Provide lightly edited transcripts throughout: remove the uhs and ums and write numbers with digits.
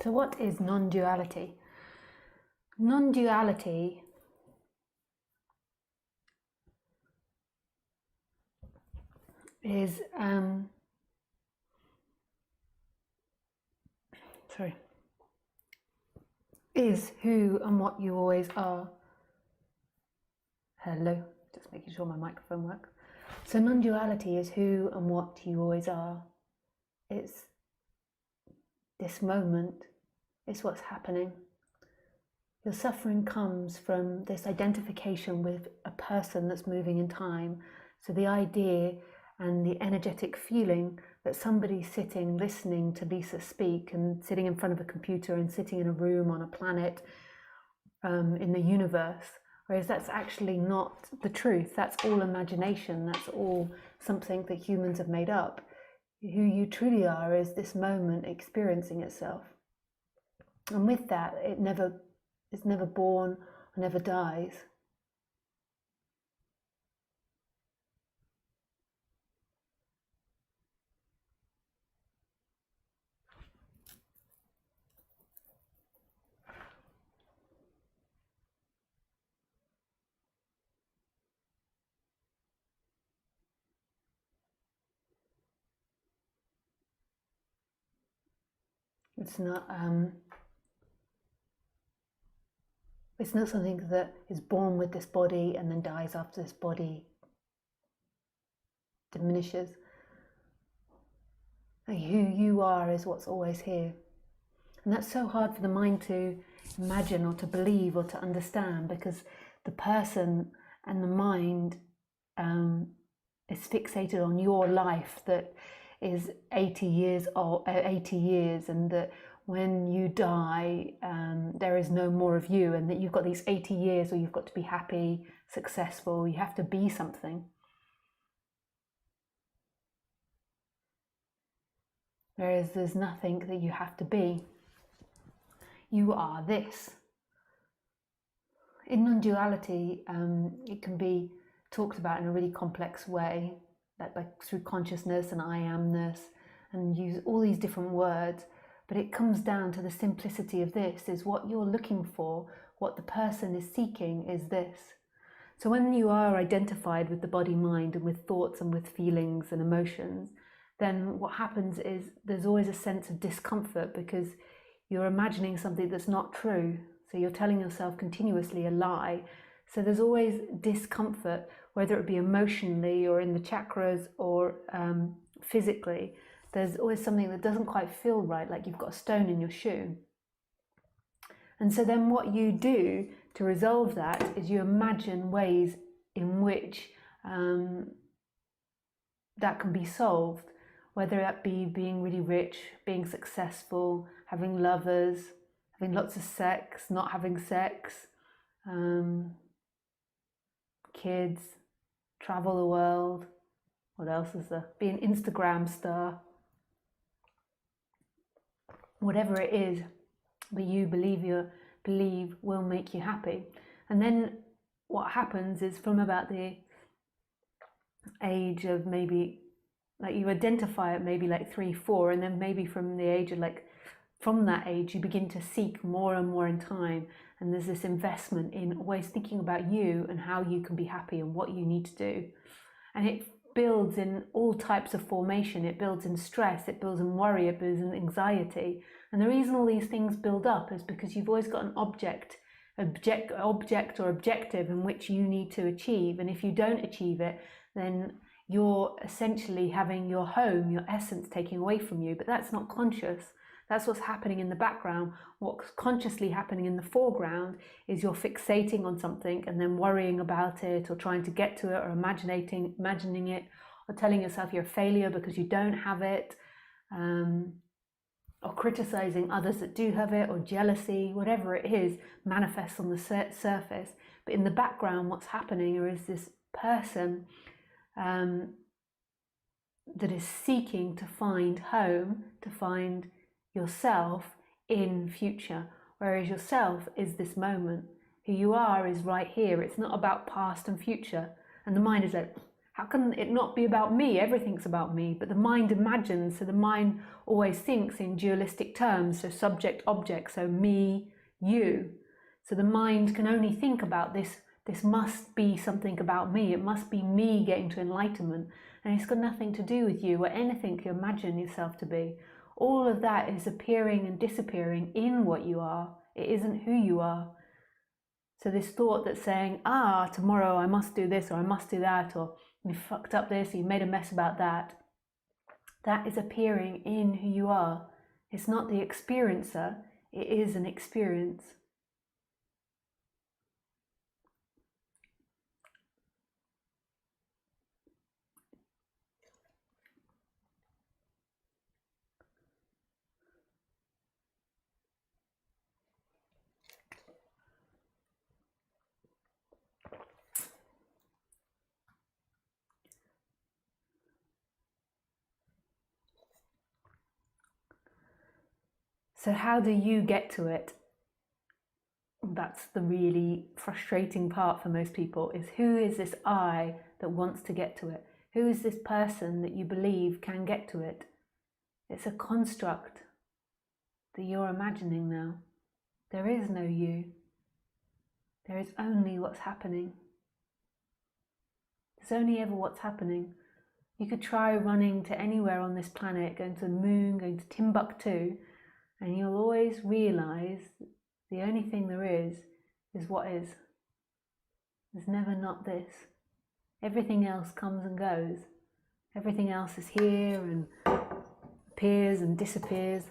So what is non-duality? Non-duality is is who and what you always are. Hello, just making sure my microphone works. So non-duality is who and what you always are. It's this moment, it's what's happening. Your suffering comes from this identification with a person that's moving in time. So the idea and the energetic feeling that somebody's sitting, listening to Lisa speak, and sitting in front of a computer and sitting in a room on a planet in the universe, whereas that's actually not the truth. That's all imagination. That's all something that humans have made up. Who you truly are is this moment experiencing itself. And with that, it's never born or never dies. It's not something that is born with this body and then dies after this body diminishes. Who you are is what's always here. And that's so hard for the mind to imagine or to believe or to understand, because the person and the mind is fixated on your life that is 80 years old, 80 years, and that when you die, there is no more of you, and that you've got these 80 years, or you've got to be happy, successful, you have to be something. Whereas there's nothing that you have to be. You are this. In non-duality, it can be talked about in a really complex way, like through consciousness and I amness, and use all these different words, but it comes down to the simplicity of this, is what you're looking for, what the person is seeking is this. So when you are identified with the body, mind, and with thoughts and with feelings and emotions, then what happens is there's always a sense of discomfort, because you're imagining something that's not true. So you're telling yourself continuously a lie. So there's always discomfort, whether it be emotionally or in the chakras or physically. There's always something that doesn't quite feel right, like you've got a stone in your shoe. And so then what you do to resolve that is you imagine ways in which that can be solved, whether that be being really rich, being successful, having lovers, having lots of sex, not having sex, kids, travel the world. What else is there? Be an Instagram star. Whatever it is that you believe will make you happy. And then what happens is, from about the age of maybe, like, you identify it maybe like 3, 4, and then maybe from the age of from that age you begin to seek more and more in time, and there's this investment in always thinking about you and how you can be happy and what you need to do. And it builds in all types of formation. It builds in stress, it builds in worry, it builds in anxiety. And the reason all these things build up is because you've always got an object or objective in which you need to achieve. And if you don't achieve it, then you're essentially having your home, your essence, taken away from you. But that's not conscious. That's what's happening in the background. What's consciously happening in the foreground is you're fixating on something and then worrying about it, or trying to get to it, or imagining it, or telling yourself you're a failure because you don't have it, or criticizing others that do have it, or jealousy, whatever it is, manifests on the surface. But in the background, what's happening is this person that is seeking to find home, to find yourself in future, whereas yourself is this moment. Who you are is right here. It's not about past and future. And the mind is like, How can it not be about me? Everything's about me. But the mind imagines, so the mind always thinks in dualistic terms, so subject, object, so me, you. So the mind can only think about this. This must be something about me. It must be me getting to enlightenment. And it's got nothing to do with you or anything you imagine yourself to be. All of that is appearing and disappearing in what you are. It isn't who you are. So this thought that's saying, tomorrow I must do this or I must do that, or you fucked up this, you made a mess about that, that is appearing in who you are. It's not the experiencer, it is an experience. So how do you get to it? That's the really frustrating part for most people, is who is this I that wants to get to it? Who is this person that you believe can get to it? It's a construct that you're imagining now. There is no you. There is only what's happening. There's only ever what's happening. You could try running to anywhere on this planet, going to the moon, going to Timbuktu, and you'll always realize the only thing there is what is. There's never not this. Everything else comes and goes. Everything else is here and appears and disappears.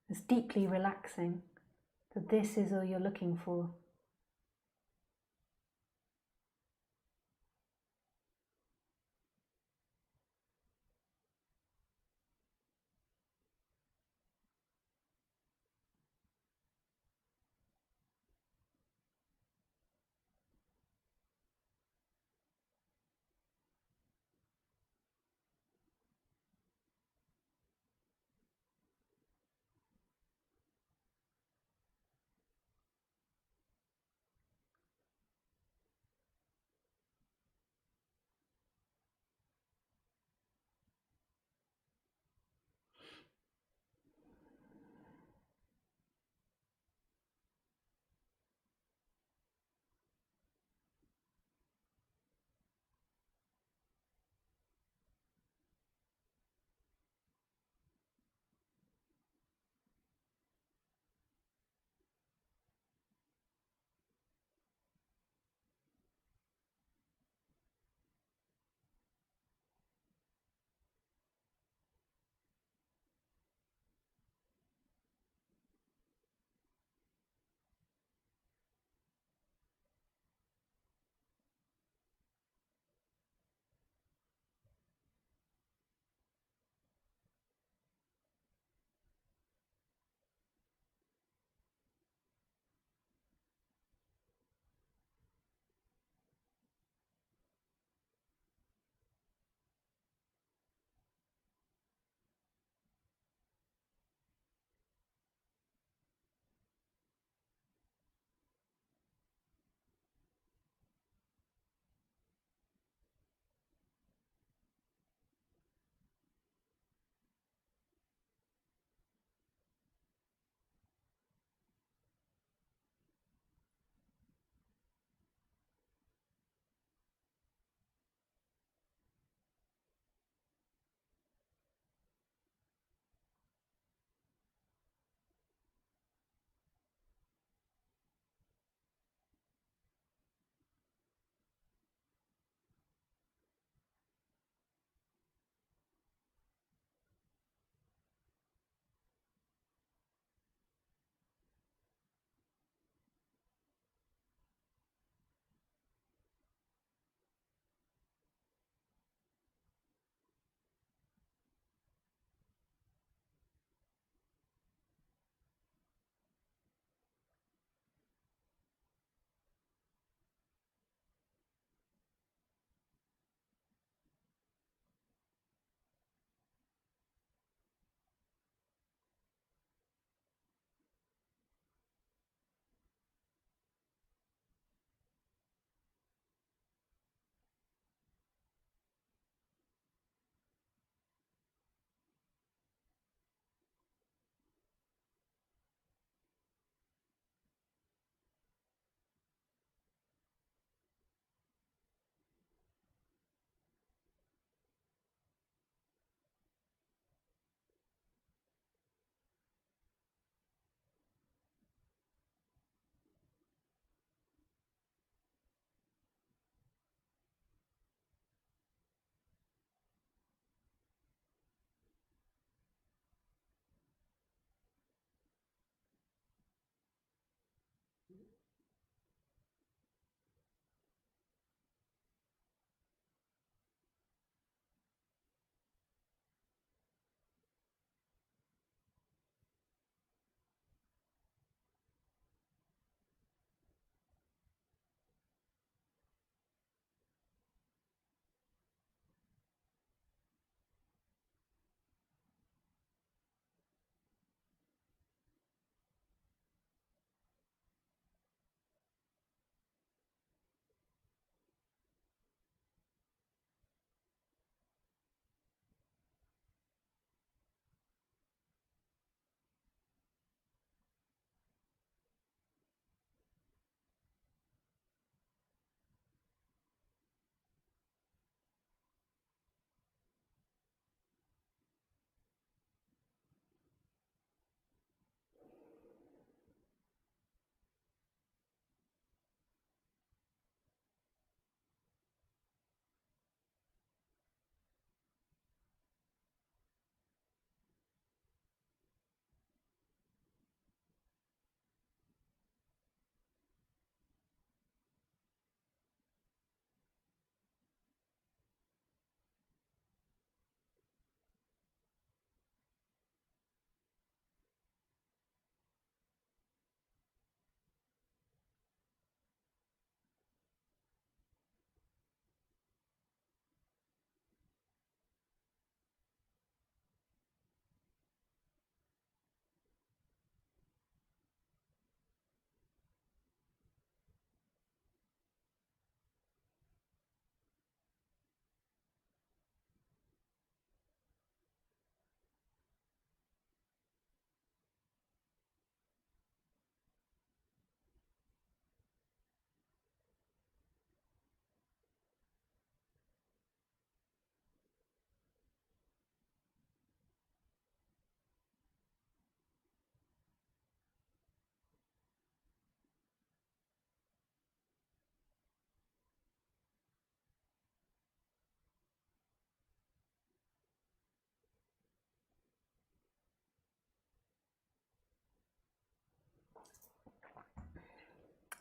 It's deeply relaxing that this is all you're looking for.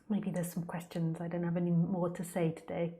maybe there's some questions. I don't have any more to say today.